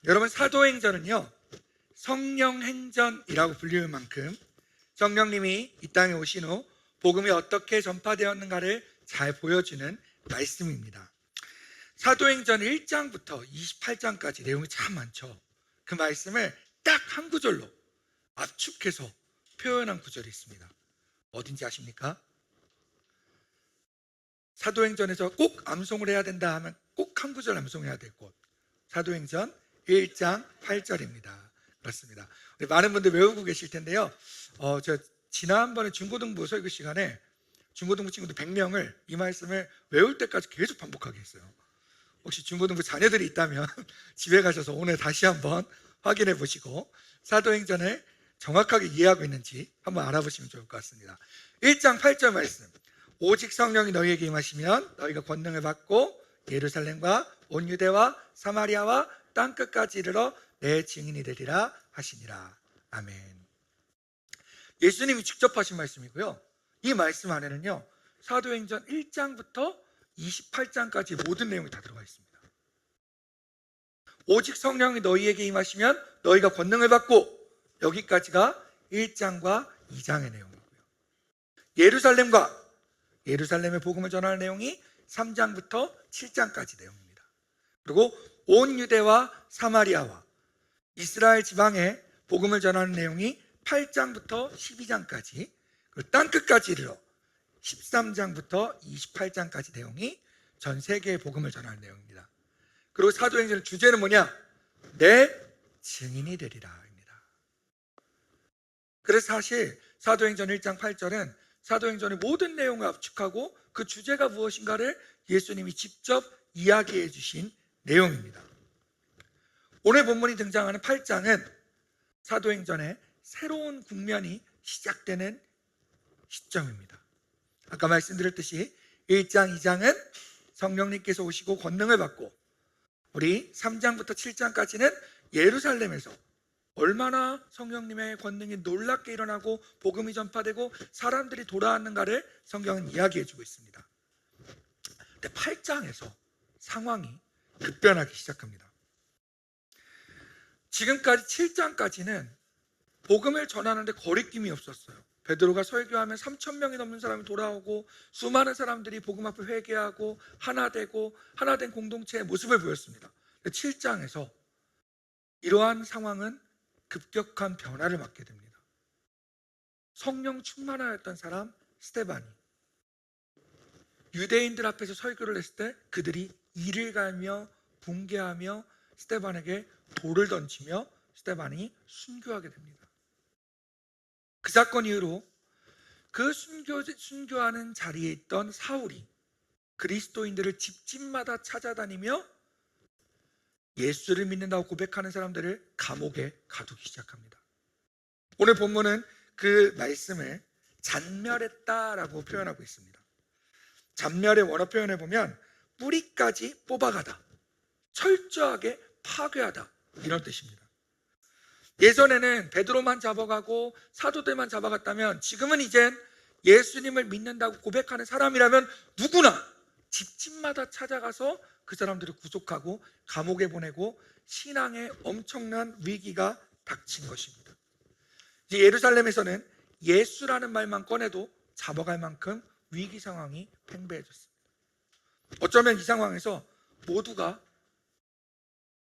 여러분, 사도행전은요 성령행전이라고 불리는 만큼 성령님이 이 땅에 오신 후 복음이 어떻게 전파되었는가를 잘 보여주는 말씀입니다. 사도행전 1장부터 28장까지 내용이 참 많죠. 그 말씀을 딱 한 구절로 압축해서 표현한 구절이 있습니다. 어딘지 아십니까? 사도행전에서 꼭 암송을 해야 된다 하면 꼭 한 구절 암송해야 될 곳, 사도행전 1장 8절입니다. 그렇습니다. 우리 많은 분들 외우고 계실 텐데요. 저 지난번에 중고등부 설교 시간에 중고등부 친구들 100명을 이 말씀을 외울 때까지 계속 반복하게 했어요. 혹시 중고등부 자녀들이 있다면 집에 가셔서 오늘 다시 한번 확인해 보시고 사도행전을 정확하게 이해하고 있는지 한번 알아보시면 좋을 것 같습니다. 1장 8절 말씀, 오직 성령이 너희에게 임하시면 너희가 권능을 받고 예루살렘과 온 유대와 사마리아와 땅끝까지 이르러 내 증인이 되리라 하시니라. 아멘. 예수님이 직접 하신 말씀이고요, 이 말씀 안에는요 사도행전 1장부터 28장까지 모든 내용이 다 들어가 있습니다. 오직 성령이 너희에게 임하시면 너희가 권능을 받고, 여기까지가 1장과 2장의 내용이고요, 예루살렘의 복음을 전하는 내용이 3장부터 7장까지 내용입니다. 그리고 온 유대와 사마리아와 이스라엘 지방에 복음을 전하는 내용이 8장부터 12장까지, 그리고 땅끝까지 이르러 13장부터 28장까지 내용이 전 세계의 복음을 전하는 내용입니다. 그리고 사도행전의 주제는 뭐냐? 내 증인이 되리라입니다. 그래서 사실 사도행전 1장 8절은 사도행전의 모든 내용을 압축하고 그 주제가 무엇인가를 예수님이 직접 이야기해 주신 내용입니다. 오늘 본문이 등장하는 8장은 사도행전의 새로운 국면이 시작되는 시점입니다. 아까 말씀드렸듯이 1장, 2장은 성령님께서 오시고 권능을 받고, 우리 3장부터 7장까지는 예루살렘에서 얼마나 성령님의 권능이 놀랍게 일어나고 복음이 전파되고 사람들이 돌아왔는가를 성경은 이야기해주고 있습니다. 근데 8장에서 상황이 급변하기 시작합니다. 지금까지 7장까지는 복음을 전하는데 거리낌이 없었어요. 베드로가 설교하면 3,000명이 넘는 사람이 돌아오고 수많은 사람들이 복음 앞에 회개하고 하나 되고 하나된 공동체의 모습을 보였습니다. 7장에서 이러한 상황은 급격한 변화를 맞게 됩니다. 성령 충만하였던 사람 스데반이 유대인들 앞에서 설교를 했을 때 그들이 이를 갈며 붕괴하며 스데반에게 돌을 던지며 스데반이 순교하게 됩니다. 그 사건 이후로 그 순교하는 자리에 있던 사울이 그리스도인들을 집집마다 찾아다니며 예수를 믿는다고 고백하는 사람들을 감옥에 가두기 시작합니다. 오늘 본문은 그 말씀을 잔멸했다라고 표현하고 있습니다. 잔멸의 원어 표현을 보면 뿌리까지 뽑아가다, 철저하게 파괴하다, 이런 뜻입니다. 예전에는 베드로만 잡아가고 사도들만 잡아갔다면 지금은 이젠 예수님을 믿는다고 고백하는 사람이라면 누구나 집집마다 찾아가서 그 사람들을 구속하고 감옥에 보내고 신앙에 엄청난 위기가 닥친 것입니다. 이제 예루살렘에서는 예수라는 말만 꺼내도 잡아갈 만큼 위기 상황이 팽배해졌습니다. 어쩌면 이 상황에서 모두가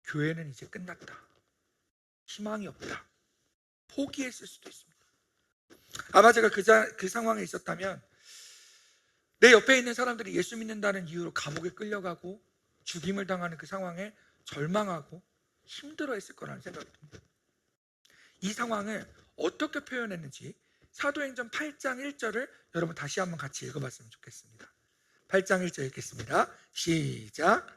교회는 이제 끝났다, 희망이 없다, 포기했을 수도 있습니다. 아마 제가 그 상황에 있었다면 내 옆에 있는 사람들이 예수 믿는다는 이유로 감옥에 끌려가고 죽임을 당하는 그 상황에 절망하고 힘들어했을 거라는 생각이 듭니다. 이 상황을 어떻게 표현했는지 사도행전 8장 1절을 여러분 다시 한번 같이 읽어봤으면 좋겠습니다. 8장 1절 읽겠습니다. 시작.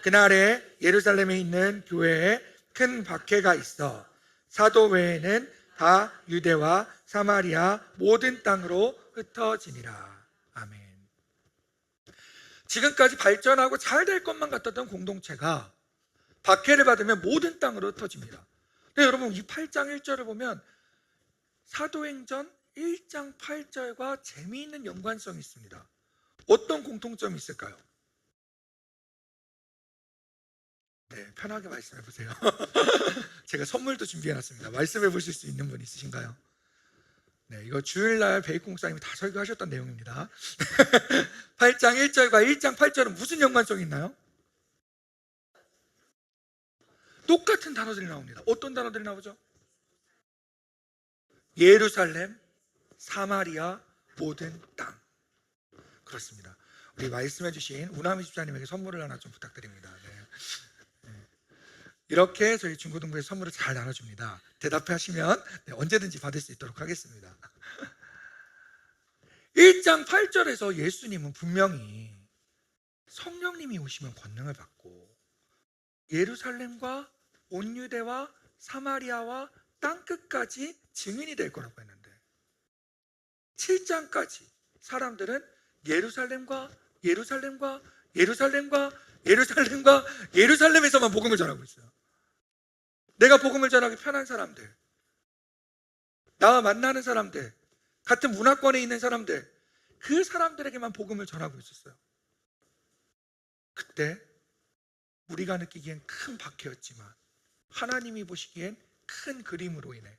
그날에 예루살렘에 있는 교회에 큰 박해가 있어 사도 외에는 다 유대와 사마리아 모든 땅으로 흩어지니라. 아멘. 지금까지 발전하고 잘 될 것만 같았던 공동체가 박해를 받으면 모든 땅으로 흩어집니다. 근데 여러분, 이 8장 1절을 보면 사도행전 1장 8절과 재미있는 연관성이 있습니다. 어떤 공통점이 있을까요? 네, 편하게 말씀해 보세요. 제가 선물도 준비해 놨습니다. 말씀해 보실 수 있는 분 있으신가요? 네, 이거 주일날 베이컨 목사님이 다 설교하셨던 내용입니다. 8장 1절과 1장 8절은 무슨 연관성이 있나요? 똑같은 단어들이 나옵니다. 어떤 단어들이 나오죠? 예루살렘, 사마리아, 모든 땅. 그렇습니다. 우리 말씀해 주신 우나미 집사님에게 선물을 하나 좀 부탁드립니다. 네. 이렇게 저희 중고등부에 선물을 잘 나눠줍니다. 대답하시면 언제든지 받을 수 있도록 하겠습니다. 1장 8절에서 예수님은 분명히 성령님이 오시면 권능을 받고 예루살렘과 온 유대와 사마리아와 땅끝까지 증인이 될 거라고 했는데 7장까지 사람들은 예루살렘과 예루살렘과 예루살렘과 예루살렘과 예루살렘에서만 복음을 전하고 있어요. 내가 복음을 전하기 편한 사람들, 나와 만나는 사람들, 같은 문화권에 있는 사람들, 그 사람들에게만 복음을 전하고 있었어요. 그때 우리가 느끼기엔 큰 박해였지만 하나님이 보시기엔 큰 그림으로 인해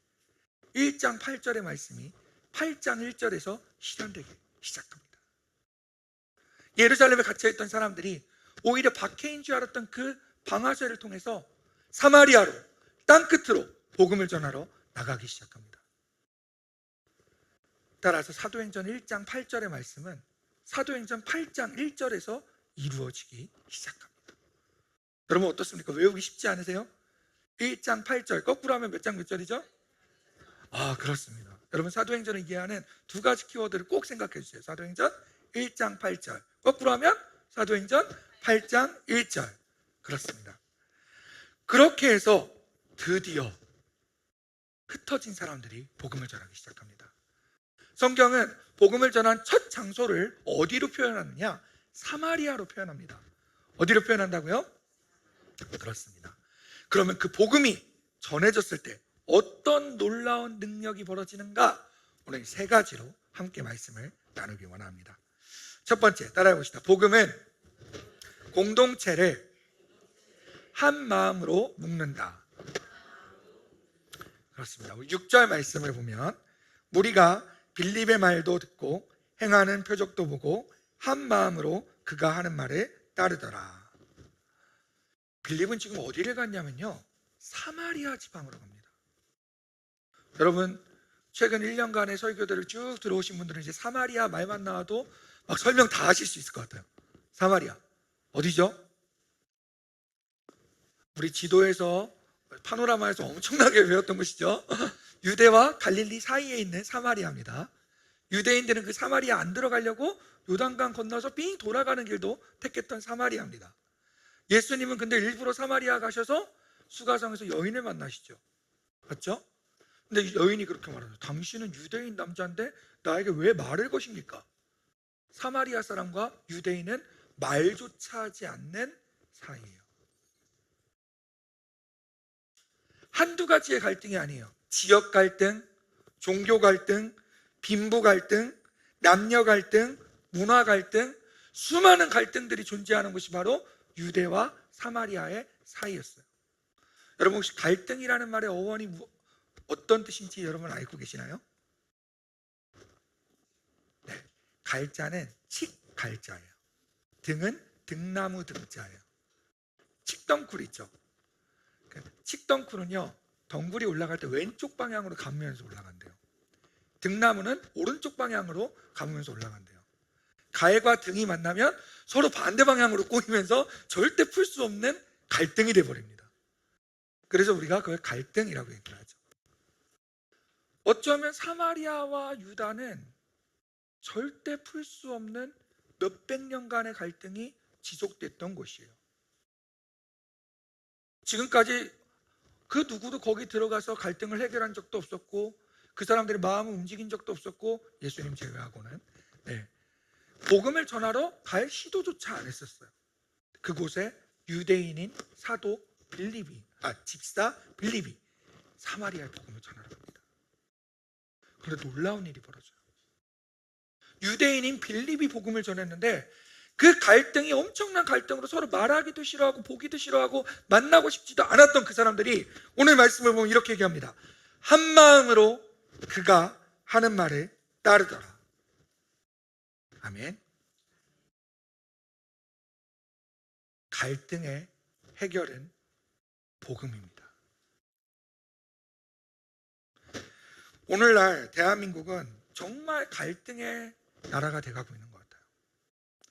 1장 8절의 말씀이 8장 1절에서 실현되기 시작합니다. 예루살렘에 갇혀있던 사람들이 오히려 박해인 줄 알았던 그 방아쇠를 통해서 사마리아로, 땅끝으로 복음을 전하러 나가기 시작합니다. 따라서 사도행전 1장 8절의 말씀은 사도행전 8장 1절에서 이루어지기 시작합니다. 여러분 어떻습니까? 외우기 쉽지 않으세요? 1장 8절 거꾸로 하면 몇 장 몇 절이죠? 그렇습니다. 여러분 사도행전을 이해하는 두 가지 키워드를 꼭 생각해 주세요. 사도행전 1장 8절 거꾸로 하면 사도행전 8장 1절. 그렇습니다. 그렇게 해서 드디어 흩어진 사람들이 복음을 전하기 시작합니다. 성경은 복음을 전한 첫 장소를 어디로 표현하느냐? 사마리아로 표현합니다. 어디로 표현한다고요? 그렇습니다. 그러면 그 복음이 전해졌을 때 어떤 놀라운 능력이 벌어지는가? 오늘 세 가지로 함께 말씀을 나누기 원합니다. 첫 번째, 따라해 봅시다. 복음은 공동체를 한 마음으로 묶는다. 그렇습니다. 6절 말씀을 보면 무리가 빌립의 말도 듣고 행하는 표적도 보고 한 마음으로 그가 하는 말에 따르더라. 빌립은 지금 어디를 갔냐면요, 사마리아 지방으로 갑니다. 여러분 최근 1년간의 설교들을 쭉 들어오신 분들은 이제 사마리아 말만 나와도 막 설명 다 하실 수 있을 것 같아요. 사마리아 어디죠? 우리 지도에서 파노라마에서 엄청나게 외웠던 곳이죠. 유대와 갈릴리 사이에 있는 사마리아입니다. 유대인들은 그 사마리아 안 들어가려고 요단강 건너서 삥 돌아가는 길도 택했던 사마리아입니다. 예수님은 근데 일부러 사마리아 가셔서 수가성에서 여인을 만나시죠. 맞죠? 근데 여인이 그렇게 말하죠. 당신은 유대인 남자인데 나에게 왜 말을 거십니까? 사마리아 사람과 유대인은 말조차 하지 않는 사이예요. 한두 가지의 갈등이 아니에요. 지역 갈등, 종교 갈등, 빈부 갈등, 남녀 갈등, 문화 갈등, 수많은 갈등들이 존재하는 곳이 바로 유대와 사마리아의 사이였어요. 여러분 혹시 갈등이라는 말의 어원이 어떤 뜻인지 여러분 알고 계시나요? 네, 갈자는 칡갈자예요. 등은 등나무 등자예요. 칡덩쿨 있죠? 칡덩쿨은요, 덩굴이 올라갈 때 왼쪽 방향으로 감으면서 올라간대요. 등나무는 오른쪽 방향으로 감으면서 올라간대요. 갈과 등이 만나면 서로 반대 방향으로 꼬이면서 절대 풀 수 없는 갈등이 돼버립니다. 그래서 우리가 그걸 갈등이라고 얘기를 하죠. 어쩌면 사마리아와 유다는 절대 풀 수 없는 몇백 년간의 갈등이 지속됐던 곳이에요. 지금까지 그 누구도 거기 들어가서 갈등을 해결한 적도 없었고 그 사람들의 마음을 움직인 적도 없었고 예수님 제외하고는 복음을 전하러 갈 시도조차 안 했었어요. 그곳에 유대인인 사도 빌립이 집사 빌립이 사마리아의 복음을 전하러 갑니다. 그런데 놀라운 일이 벌어져요. 유대인인 빌립이 복음을 전했는데 그 갈등이 엄청난 갈등으로 서로 말하기도 싫어하고 보기도 싫어하고 만나고 싶지도 않았던 그 사람들이 오늘 말씀을 보면 이렇게 얘기합니다. 한 마음으로 그가 하는 말을 따르더라. 아멘. 갈등의 해결은 복음입니다. 오늘날 대한민국은 정말 갈등의 나라가 돼가고 있는 것 같아요.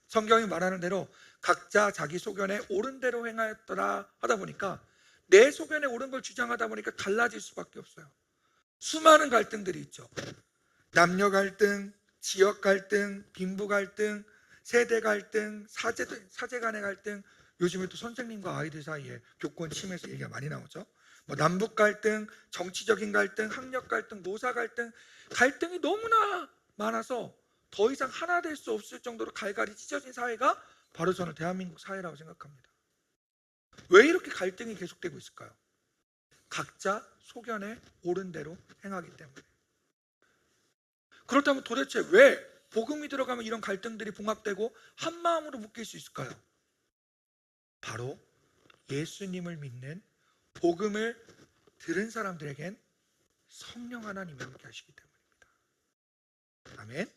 성경이 말하는 대로 각자 자기 소견에 옳은 대로 행하였더라 하다 보니까 내 소견에 옳은 걸 주장하다 보니까 달라질 수밖에 없어요. 수많은 갈등들이 있죠. 남녀 갈등, 지역 갈등, 빈부 갈등, 세대 갈등, 사제 간의 갈등, 요즘에 또 선생님과 아이들 사이에 교권 침해에서 얘기가 많이 나오죠. 뭐 남북 갈등, 정치적인 갈등, 학력 갈등, 노사 갈등, 갈등이 너무나 많아서 더 이상 하나 될 수 없을 정도로 갈갈이 찢어진 사회가 바로 저는 대한민국 사회라고 생각합니다. 왜 이렇게 갈등이 계속되고 있을까요? 각자 소견에 옳은 대로 행하기 때문에. 그렇다면 도대체 왜 복음이 들어가면 이런 갈등들이 봉합되고 한 마음으로 묶일 수 있을까요? 바로 예수님을 믿는 복음을 들은 사람들에겐 성령 하나님이 함께 하시기 때문입니다. 아멘.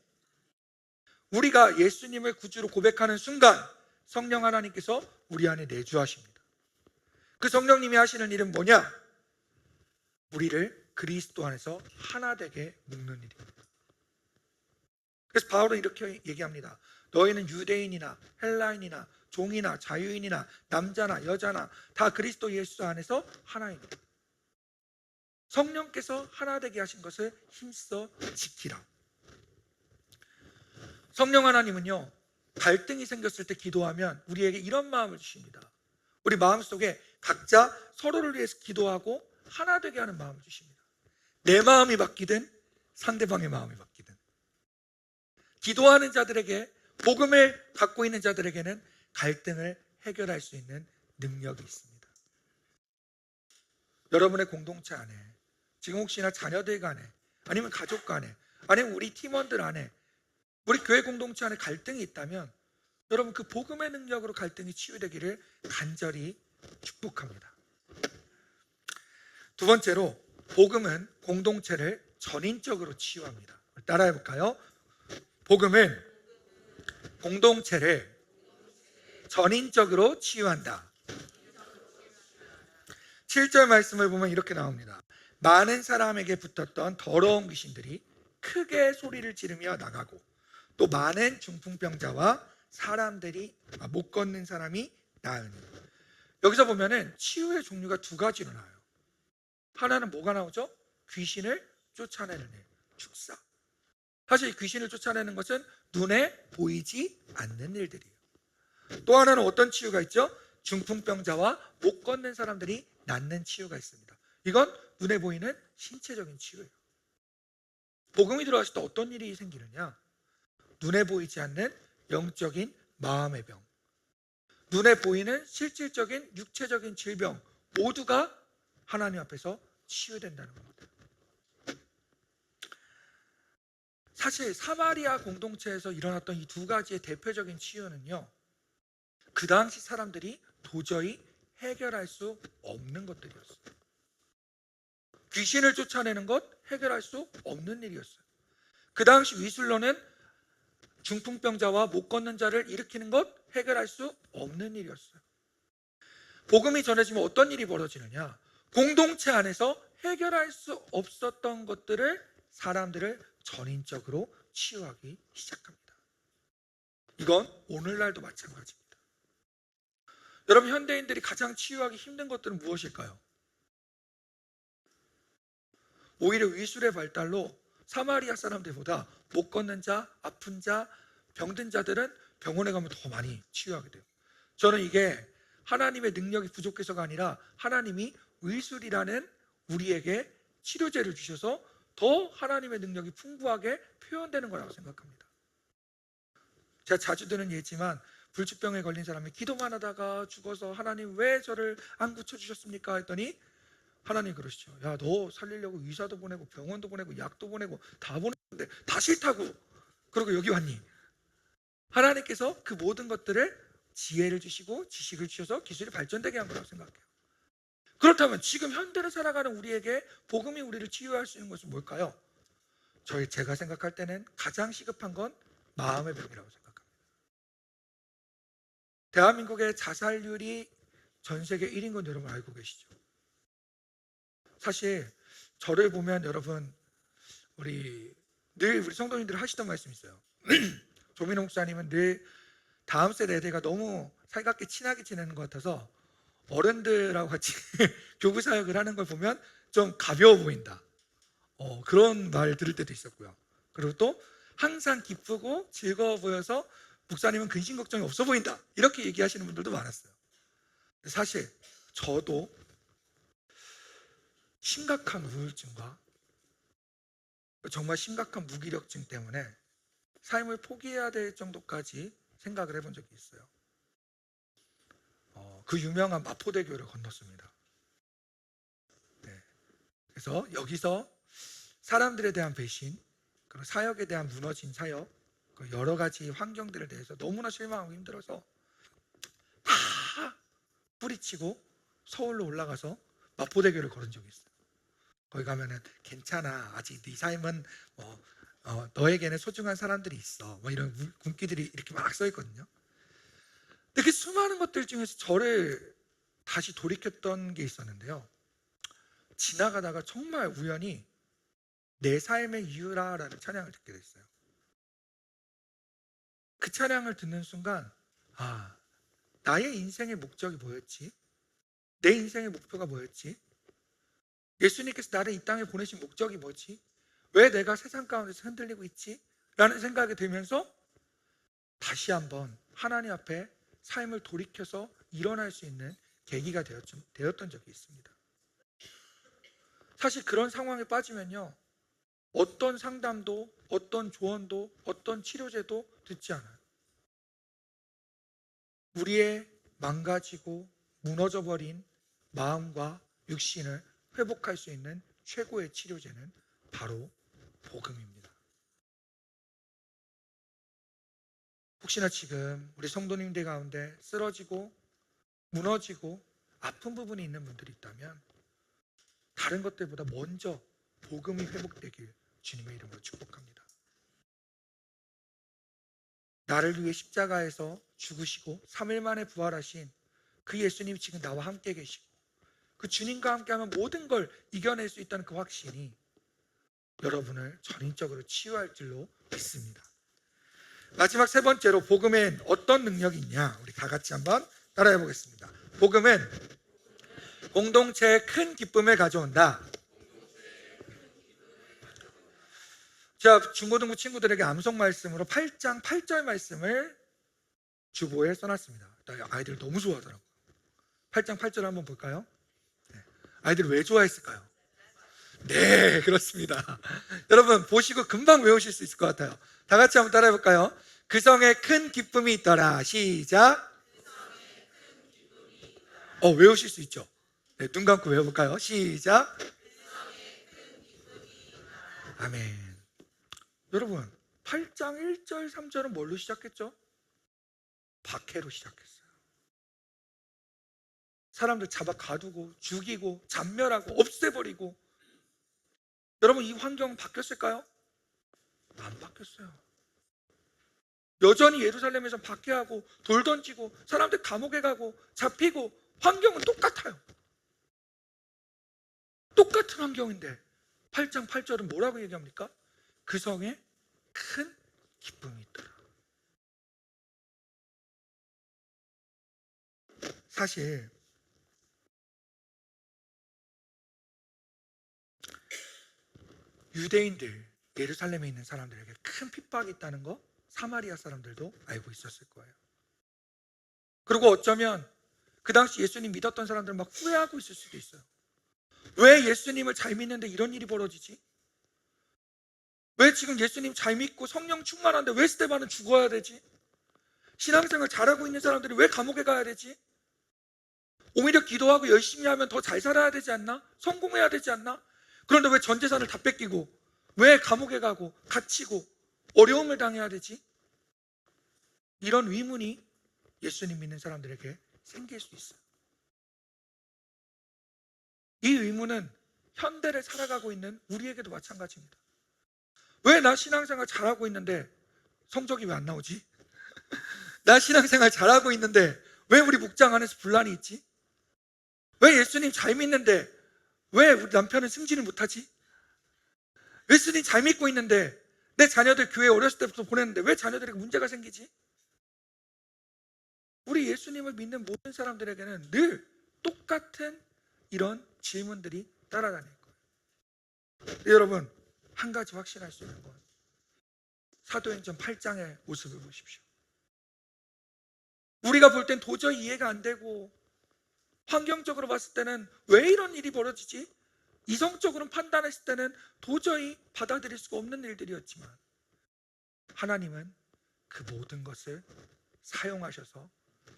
우리가 예수님을 구주로 고백하는 순간 성령 하나님께서 우리 안에 내주하십니다. 그 성령님이 하시는 일은 뭐냐? 우리를 그리스도 안에서 하나 되게 묶는 일입니다. 그래서 바울은 이렇게 얘기합니다. 너희는 유대인이나 헬라인이나 종이나 자유인이나 남자나 여자나 다 그리스도 예수 안에서 하나입니다. 성령께서 하나 되게 하신 것을 힘써 지키라. 성령 하나님은요, 갈등이 생겼을 때 기도하면 우리에게 이런 마음을 주십니다. 우리 마음속에 각자 서로를 위해서 기도하고 하나 되게 하는 마음을 주십니다. 내 마음이 바뀌든 상대방의 마음이 바뀌든 기도하는 자들에게, 복음을 갖고 있는 자들에게는 갈등을 해결할 수 있는 능력이 있습니다. 여러분의 공동체 안에, 지금 혹시나 자녀들 간에, 아니면 가족 간에, 아니면 우리 팀원들 안에, 우리 교회 공동체 안에 갈등이 있다면 여러분 그 복음의 능력으로 갈등이 치유되기를 간절히 축복합니다. 두 번째로, 복음은 공동체를 전인적으로 치유합니다. 따라해 볼까요? 복음은 공동체를 전인적으로 치유한다. 7절 말씀을 보면 이렇게 나옵니다. 많은 사람에게 붙었던 더러운 귀신들이 크게 소리를 지르며 나가고 또 많은 중풍병자와 사람들이 못 걷는 사람이 나으니. 여기서 보면은 치유의 종류가 두 가지로 나와요. 하나는 뭐가 나오죠? 귀신을 쫓아내는 일, 축사. 사실 귀신을 쫓아내는 것은 눈에 보이지 않는 일들이에요. 또 하나는 어떤 치유가 있죠? 중풍병자와 못 걷는 사람들이 낫는 치유가 있습니다. 이건 눈에 보이는 신체적인 치유예요. 복음이 들어갔을 때 어떤 일이 생기느냐? 눈에 보이지 않는 영적인 마음의 병, 눈에 보이는 실질적인 육체적인 질병 모두가 하나님 앞에서 치유된다는 겁니다. 사실 사마리아 공동체에서 일어났던 이 두 가지의 대표적인 치유는요, 그 당시 사람들이 도저히 해결할 수 없는 것들이었어요. 귀신을 쫓아내는 것 해결할 수 없는 일이었어요. 그 당시 위술로는 중풍병자와 못 걷는 자를 일으키는 것 해결할 수 없는 일이었어요. 복음이 전해지면 어떤 일이 벌어지느냐? 공동체 안에서 해결할 수 없었던 것들을, 사람들을 전인적으로 치유하기 시작합니다. 이건 오늘날도 마찬가지입니다. 여러분, 현대인들이 가장 치유하기 힘든 것들은 무엇일까요? 오히려 위술의 발달로 사마리아 사람들보다 못 걷는 자, 아픈 자, 병든 자들은 병원에 가면 더 많이 치유하게 돼요. 저는 이게 하나님의 능력이 부족해서가 아니라 하나님이 위술이라는 우리에게 치료제를 주셔서 더 하나님의 능력이 풍부하게 표현되는 거라고 생각합니다. 제가 자주 드는 예지만 불치병에 걸린 사람이 기도만 하다가 죽어서 하나님 왜 저를 안 고쳐주셨습니까? 했더니 하나님 그러시죠. 야, 너 살리려고 의사도 보내고 병원도 보내고 약도 보내고 다 보냈는데 다 싫다고 그러고 여기 왔니? 하나님께서 그 모든 것들을 지혜를 주시고 지식을 주셔서 기술이 발전되게 한 거라고 생각해요. 그렇다면 지금 현대를 살아가는 우리에게 복음이 우리를 치유할 수 있는 것은 뭘까요? 제가 생각할 때는 가장 시급한 건 마음의 병이라고 생각합니다. 대한민국의 자살률이 전 세계 1인 건 여러분 알고 계시죠? 사실 저를 보면 여러분 늘 우리 성도님들 하시던 말씀이 있어요. 조민호 목사님은 늘 다음 세대가 너무 살갑게 친하게 지내는 것 같아서 어른들하고 같이 교구 사역을 하는 걸 보면 좀 가벼워 보인다. 그런 말 들을 때도 있었고요. 그리고 또 항상 기쁘고 즐거워 보여서 목사님은 근심 걱정이 없어 보인다. 이렇게 얘기하시는 분들도 많았어요. 사실 저도 심각한 우울증과 정말 심각한 무기력증 때문에 삶을 포기해야 될 정도까지 생각을 해본 적이 있어요. 그 유명한 마포대교를 건넜습니다. 네. 그래서 여기서 사람들에 대한 배신, 그리고 사역에 대한 무너진 사역, 여러 가지 환경들에 대해서 너무나 실망하고 힘들어서 다 뿌리치고 서울로 올라가서 마포대교를 걸은 적이 있어요. 거기 가면은 괜찮아, 아직 네 삶은 너에게는 소중한 사람들이 있어, 이런 군기들이 이렇게 막 써 있거든요. 근데 그 수많은 것들 중에서 저를 다시 돌이켰던 게 있었는데요. 지나가다가 정말 우연히 내 삶의 이유라라는 찬양을 듣게 됐어요. 그 찬양을 듣는 순간 나의 인생의 목적이 뭐였지? 내 인생의 목표가 뭐였지? 예수님께서 나를 이 땅에 보내신 목적이 뭐지? 왜 내가 세상 가운데서 흔들리고 있지? 라는 생각이 들면서 다시 한번 하나님 앞에 삶을 돌이켜서 일어날 수 있는 계기가 되었던 적이 있습니다. 사실 그런 상황에 빠지면요, 어떤 상담도, 어떤 조언도, 어떤 치료제도 듣지 않아요. 우리의 망가지고 무너져버린 마음과 육신을 회복할 수 있는 최고의 치료제는 바로 복음입니다. 혹시나 지금 우리 성도님들 가운데 쓰러지고 무너지고 아픈 부분이 있는 분들이 있다면 다른 것들보다 먼저 복음이 회복되길 주님의 이름으로 축복합니다. 나를 위해 십자가에서 죽으시고 3일 만에 부활하신 그 예수님이 지금 나와 함께 계시고 그 주님과 함께하면 모든 걸 이겨낼 수 있다는 그 확신이 여러분을 전인적으로 치유할 줄로 믿습니다. 마지막 세 번째로 복음엔 어떤 능력이 있냐, 우리 다 같이 한번 따라해 보겠습니다. 복음은 공동체에 큰 기쁨을 가져온다. 제가 중고등부 친구들에게 암송 말씀으로 8장 8절 말씀을 주보에 써놨습니다. 아이들 너무 좋아하더라고요. 8장 8절 한번 볼까요? 아이들이 왜 좋아했을까요? 네, 그렇습니다. 여러분 보시고 금방 외우실 수 있을 것 같아요. 다 같이 한번 따라해 볼까요? 그 성에 큰 기쁨이 있더라. 시작. 외우실 수 있죠? 네, 눈 감고 외워볼까요? 시작. 아멘. 여러분 8장 1절 3절은 뭘로 시작했죠? 박해로 시작했어요. 사람들 잡아 가두고 죽이고 잔멸하고 없애버리고. 여러분 이 환경은 바뀌었을까요? 안 바뀌었어요. 여전히 예루살렘에서 박해하고 돌 던지고 사람들 감옥에 가고 잡히고 환경은 똑같아요. 똑같은 환경인데 8장 8절은 뭐라고 얘기합니까? 그 성에 큰 기쁨이 있더라. 사실 유대인들, 예루살렘에 있는 사람들에게 큰 핍박이 있다는 거 사마리아 사람들도 알고 있었을 거예요. 그리고 어쩌면 그 당시 예수님 믿었던 사람들은 막 후회하고 있을 수도 있어요. 왜 예수님을 잘 믿는데 이런 일이 벌어지지? 왜 지금 예수님 잘 믿고 성령 충만한데 왜 스데반은 죽어야 되지? 신앙생활 잘하고 있는 사람들이 왜 감옥에 가야 되지? 오히려 기도하고 열심히 하면 더 잘 살아야 되지 않나? 성공해야 되지 않나? 그런데 왜 전 재산을 다 뺏기고 왜 감옥에 가고 갇히고 어려움을 당해야 되지? 이런 의문이 예수님 믿는 사람들에게 생길 수 있어요. 이 의문은 현대를 살아가고 있는 우리에게도 마찬가지입니다. 왜 나 신앙생활 잘하고 있는데 성적이 왜 안 나오지? 나 신앙생활 잘하고 있는데 왜 우리 목장 안에서 분란이 있지? 왜 예수님 잘 믿는데 왜 우리 남편은 승진을 못하지? 예수님 잘 믿고 있는데 내 자녀들 교회 어렸을 때부터 보냈는데 왜 자녀들에게 문제가 생기지? 우리 예수님을 믿는 모든 사람들에게는 늘 똑같은 이런 질문들이 따라다닐 거예요. 여러분, 한 가지 확신할 수 있는 건 사도행전 8장의 모습을 보십시오. 우리가 볼 땐 도저히 이해가 안 되고 환경적으로 봤을 때는 왜 이런 일이 벌어지지? 이성적으로 판단했을 때는 도저히 받아들일 수가 없는 일들이었지만 하나님은 그 모든 것을 사용하셔서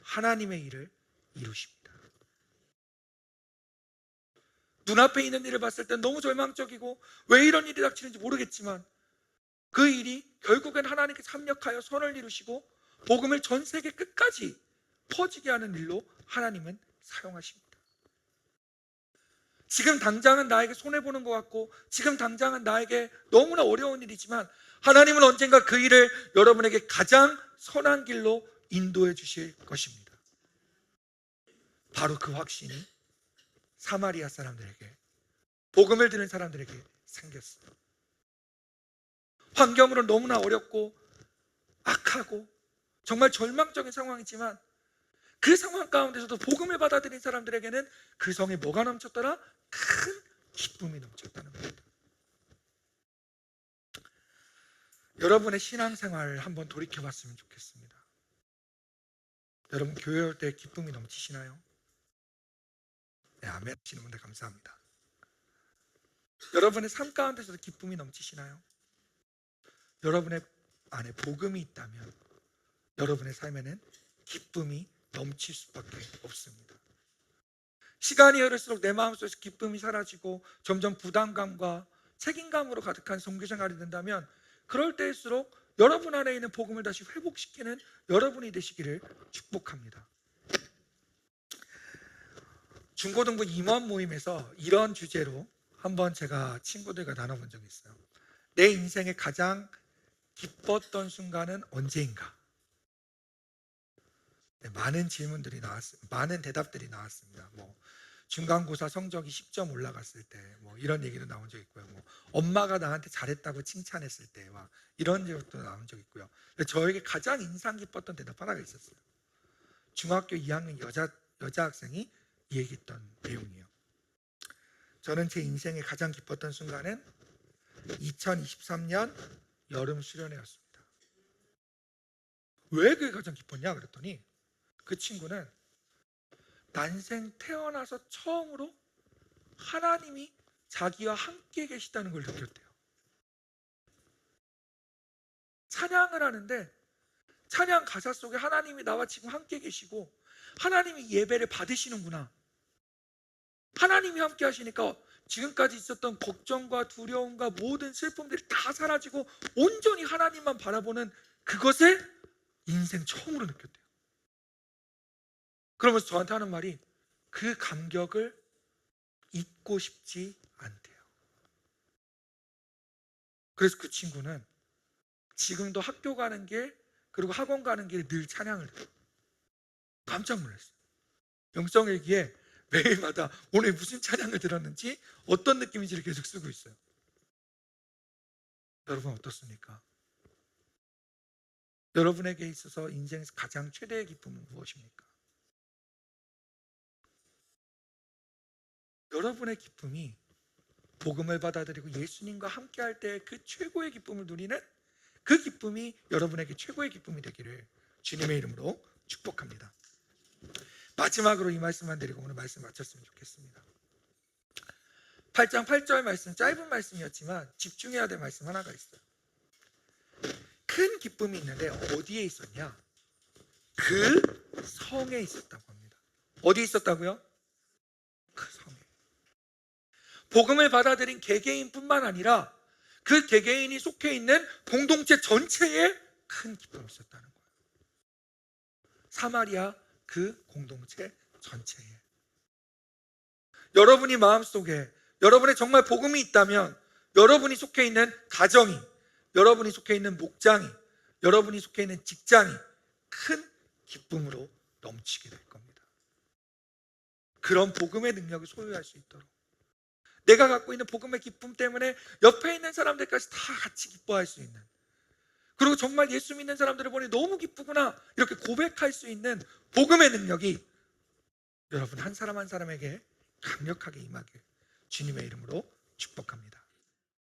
하나님의 일을 이루십니다. 눈앞에 있는 일을 봤을 땐 너무 절망적이고 왜 이런 일이 닥치는지 모르겠지만 그 일이 결국엔 하나님께서 합력하여 선을 이루시고 복음을 전 세계 끝까지 퍼지게 하는 일로 하나님은 사용하십니다. 지금 당장은 나에게 손해보는 것 같고 지금 당장은 나에게 너무나 어려운 일이지만 하나님은 언젠가 그 일을 여러분에게 가장 선한 길로 인도해 주실 것입니다. 바로 그 확신이 사마리아 사람들에게, 복음을 들은 사람들에게 생겼어요. 환경으로 너무나 어렵고 악하고 정말 절망적인 상황이지만 그 상황 가운데서도 복음을 받아들인 사람들에게는 그 성에 뭐가 넘쳤더라? 큰 기쁨이 넘쳤다는 겁니다. 여러분의 신앙생활을 한번 돌이켜봤으면 좋겠습니다. 여러분 교회 올 때 기쁨이 넘치시나요? 네, 아멘 하시는 분들 감사합니다. 여러분의 삶 가운데서도 기쁨이 넘치시나요? 여러분의 안에 복음이 있다면 여러분의 삶에는 기쁨이 넘칠 수밖에 없습니다. 시간이 흐를수록 내 마음속에서 기쁨이 사라지고 점점 부담감과 책임감으로 가득한 선교생활이 된다면 그럴 때일수록 여러분 안에 있는 복음을 다시 회복시키는 여러분이 되시기를 축복합니다. 중고등부 임원 모임에서 이런 주제로 한번 제가 친구들과 나눠본 적이 있어요. 내 인생의 가장 기뻤던 순간은 언제인가? 네, 많은 질문들이 나왔습니다. 많은 대답들이 나왔습니다. 중간고사 성적이 10점 올라갔을 때 이런 얘기도 나온 적 있고요. 엄마가 나한테 잘했다고 칭찬했을 때 이런 적도 나온 적 있고요. 저에게 가장 인상 깊었던 대답 하나가 있었어요. 중학교 2학년 여자 학생이 얘기했던 내용이에요. 저는 제 인생의 가장 기뻤던 순간은 2023년 여름 수련회였습니다. 왜 그게 가장 기뻤냐 그랬더니 그 친구는 난생 태어나서 처음으로 하나님이 자기와 함께 계시다는 걸 느꼈대요. 찬양을 하는데 찬양 가사 속에 하나님이 나와 지금 함께 계시고 하나님이 예배를 받으시는구나. 하나님이 함께 하시니까 지금까지 있었던 걱정과 두려움과 모든 슬픔들이 다 사라지고 온전히 하나님만 바라보는 그것을 인생 처음으로 느꼈대요. 그러면서 저한테 하는 말이 그 감격을 잊고 싶지 않대요. 그래서 그 친구는 지금도 학교 가는 길 그리고 학원 가는 길에 늘 찬양을 해요. 깜짝 놀랐어요. 영성일기에 매일마다 오늘 무슨 찬양을 들었는지 어떤 느낌인지를 계속 쓰고 있어요. 여러분 어떻습니까? 여러분에게 있어서 인생에서 가장 최대의 기쁨은 무엇입니까? 여러분의 기쁨이 복음을 받아들이고 예수님과 함께 할 때 그 최고의 기쁨을 누리는 그 기쁨이 여러분에게 최고의 기쁨이 되기를 주님의 이름으로 축복합니다. 마지막으로 이 말씀만 드리고 오늘 말씀 마쳤으면 좋겠습니다. 8장 8절 말씀, 짧은 말씀이었지만 집중해야 될 말씀 하나가 있어요. 큰 기쁨이 있는데 어디에 있었냐? 그 성에 있었다고 합니다. 어디에 있었다고요? 그 성에. 복음을 받아들인 개개인뿐만 아니라 그 개개인이 속해 있는 공동체 전체에 큰 기쁨이 있었다는 거예요. 사마리아 그 공동체 전체에. 여러분이 마음속에 여러분의 정말 복음이 있다면 여러분이 속해 있는 가정이, 여러분이 속해 있는 목장이, 여러분이 속해 있는 직장이 큰 기쁨으로 넘치게 될 겁니다. 그런 복음의 능력을 소유할 수 있도록, 내가 갖고 있는 복음의 기쁨 때문에 옆에 있는 사람들까지 다 같이 기뻐할 수 있는, 그리고 정말 예수 믿는 사람들을 보니 너무 기쁘구나 이렇게 고백할 수 있는 복음의 능력이 여러분 한 사람 한 사람에게 강력하게 임하길 주님의 이름으로 축복합니다.